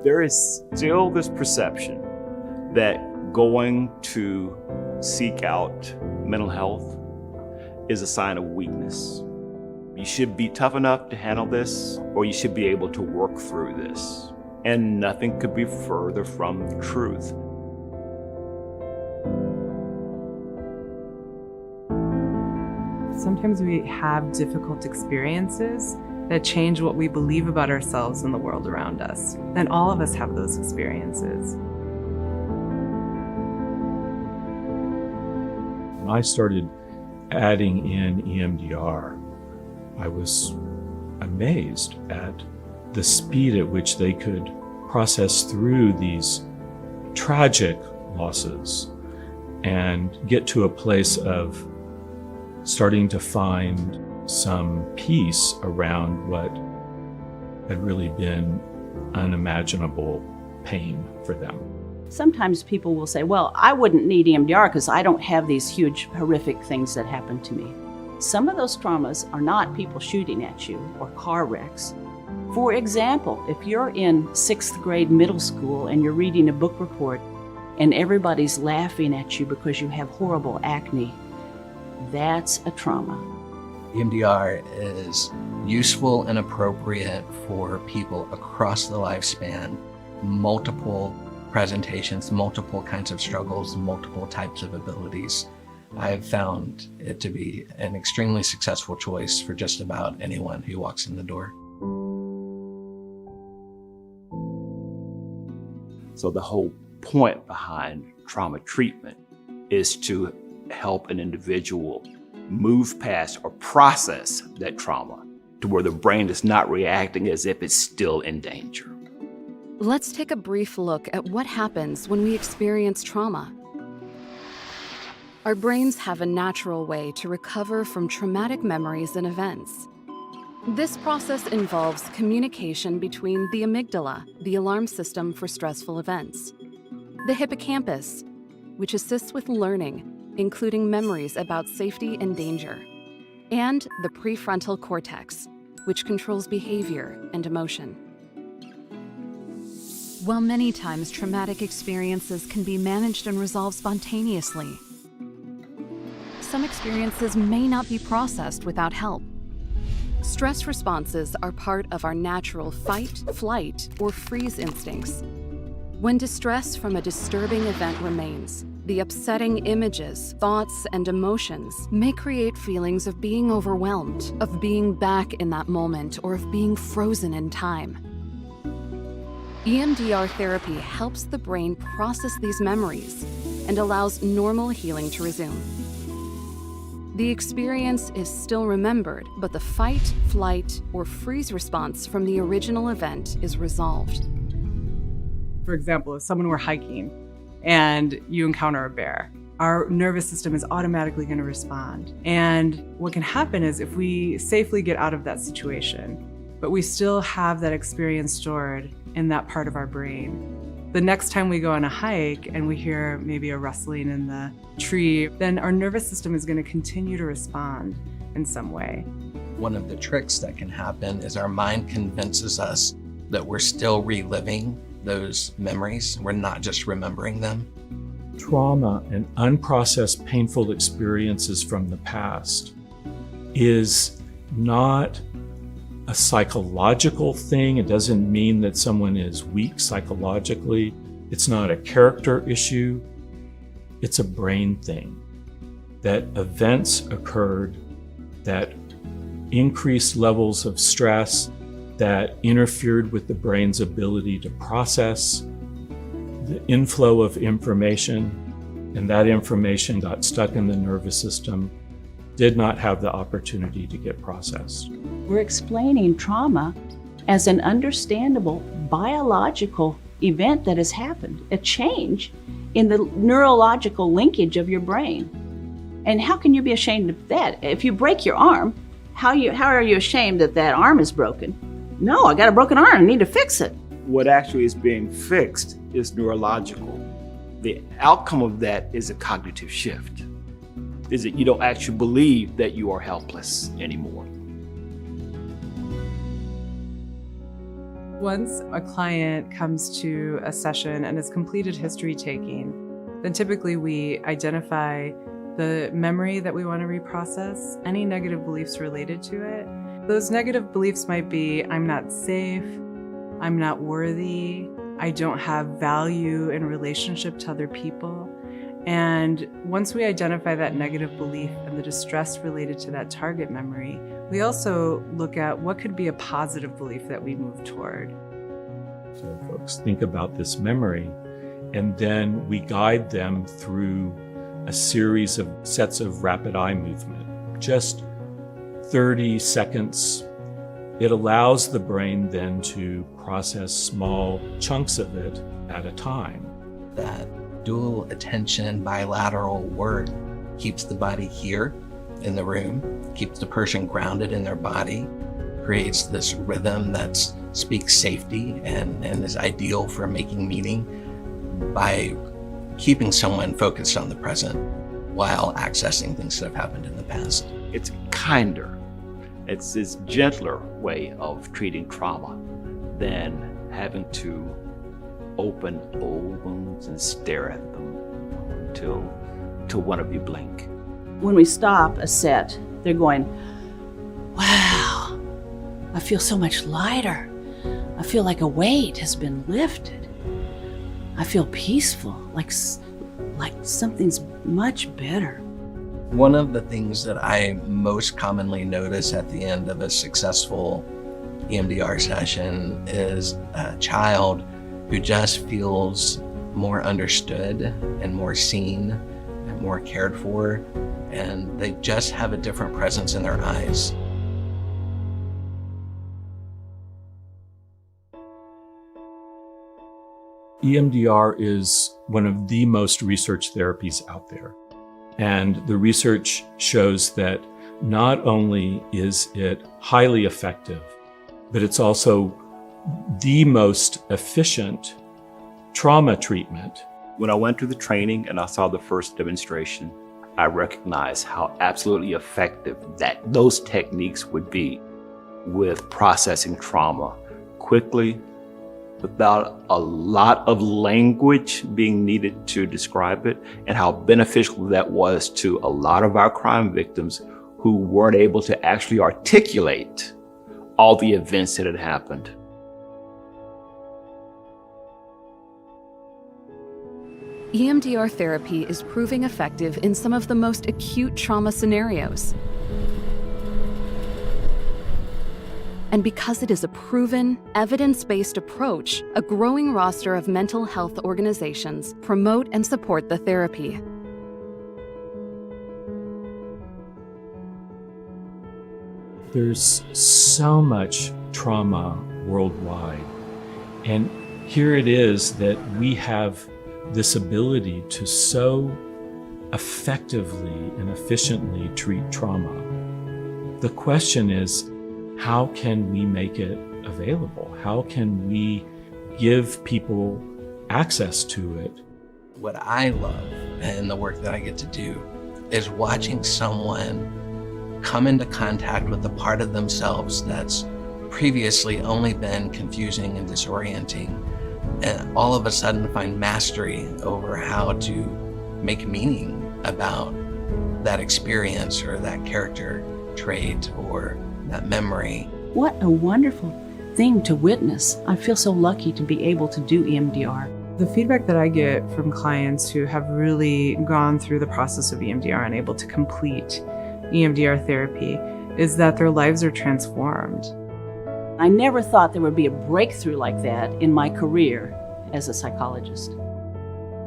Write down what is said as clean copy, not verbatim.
There is still this perception that going to seek out mental health is a sign of weakness. You should be tough enough to handle this, or you should be able to work through this. And nothing could be further from the truth. Sometimes we have difficult experiences that change what we believe about ourselves and the world around us. And all of us have those experiences. When I started adding in EMDR, I was amazed at the speed at which they could process through these tragic losses and get to a place of starting to find some peace around what had really been unimaginable pain for them. Sometimes people will say, well, I wouldn't need EMDR because I don't have these huge, horrific things that happen to me. Some of those traumas are not people shooting at you or car wrecks. For example, if you're in 6th grade middle school and you're reading a book report and everybody's laughing at you because you have horrible acne, that's a trauma. EMDR is useful and appropriate for people across the lifespan, multiple presentations, multiple kinds of struggles, multiple types of abilities. I've found it to be an extremely successful choice for just about anyone who walks in the door. So the whole point behind trauma treatment is to help an individual move past or process that trauma to where the brain is not reacting as if it's still in danger. Let's take a brief look at what happens when we experience trauma. Our brains have a natural way to recover from traumatic memories and events. This process involves communication between the amygdala, the alarm system for stressful events, the hippocampus, which assists with learning, including memories about safety and danger, and the prefrontal cortex, which controls behavior and emotion. While many times traumatic experiences can be managed and resolved spontaneously, some experiences may not be processed without help. Stress responses are part of our natural fight, flight, or freeze instincts. When distress from a disturbing event remains, the upsetting images, thoughts, and emotions may create feelings of being overwhelmed, of being back in that moment, or of being frozen in time. EMDR therapy helps the brain process these memories and allows normal healing to resume. The experience is still remembered, but the fight, flight, or freeze response from the original event is resolved. For example, if someone were hiking and you encounter a bear, our nervous system is automatically going to respond. And what can happen is if we safely get out of that situation, but we still have that experience stored in that part of our brain, the next time we go on a hike and we hear maybe a rustling in the tree, then our nervous system is going to continue to respond in some way. One of the tricks that can happen is our mind convinces us that we're still reliving those memories. We're not just remembering them. Trauma and unprocessed painful experiences from the past is not a psychological thing. It doesn't mean that someone is weak psychologically. It's not a character issue. It's a brain thing. That events occurred that increased levels of stress, that interfered with the brain's ability to process the inflow of information, and that information got stuck in the nervous system, did not have the opportunity to get processed. We're explaining trauma as an understandable biological event that has happened, a change in the neurological linkage of your brain. And how can you be ashamed of that? If you break your arm, how are you ashamed that that arm is broken? No, I got a broken arm, I need to fix it. What actually is being fixed is neurological. The outcome of that is a cognitive shift. Is that you don't actually believe that you are helpless anymore. Once a client comes to a session and has completed history taking, then typically we identify the memory that we want to reprocess, any negative beliefs related to it. Those negative beliefs might be, I'm not safe, I'm not worthy, I don't have value in relationship to other people. And once we identify that negative belief and the distress related to that target memory, we also look at what could be a positive belief that we move toward. So folks think about this memory, and then we guide them through a series of sets of rapid eye movement, just 30 seconds. It allows the brain then to process small chunks of it at a time. That dual attention bilateral work keeps the body here in the room, keeps the person grounded in their body, creates this rhythm that speaks safety and is ideal for making meaning by keeping someone focused on the present while accessing things that have happened in the past. It's kinder, it's this gentler way of treating trauma than having to open old wounds and stare at them until one of you blink. When we stop a set, they're going, wow, I feel so much lighter. I feel like a weight has been lifted. I feel peaceful, like something's much better. One of the things that I most commonly notice at the end of a successful EMDR session is a child who just feels more understood and more seen and more cared for, and they just have a different presence in their eyes. EMDR is one of the most researched therapies out there. And the research shows that not only is it highly effective, but it's also the most efficient trauma treatment. When I went through the training and I saw the first demonstration, I recognized how absolutely effective those techniques would be with processing trauma quickly, without a lot of language being needed to describe it, and how beneficial that was to a lot of our crime victims who weren't able to actually articulate all the events that had happened. EMDR therapy is proving effective in some of the most acute trauma scenarios. And because it is a proven, evidence-based approach, a growing roster of mental health organizations promote and support the therapy. There's so much trauma worldwide. And here it is that we have this ability to so effectively and efficiently treat trauma. The question is, how can we make it available? How can we give people access to it? What I love in the work that I get to do is watching someone come into contact with a part of themselves that's previously only been confusing and disorienting, and all of a sudden find mastery over how to make meaning about that experience or that character trait or that memory. What a wonderful thing to witness. I feel so lucky to be able to do EMDR. The feedback that I get from clients who have really gone through the process of EMDR and able to complete EMDR therapy is that their lives are transformed. I never thought there would be a breakthrough like that in my career as a psychologist.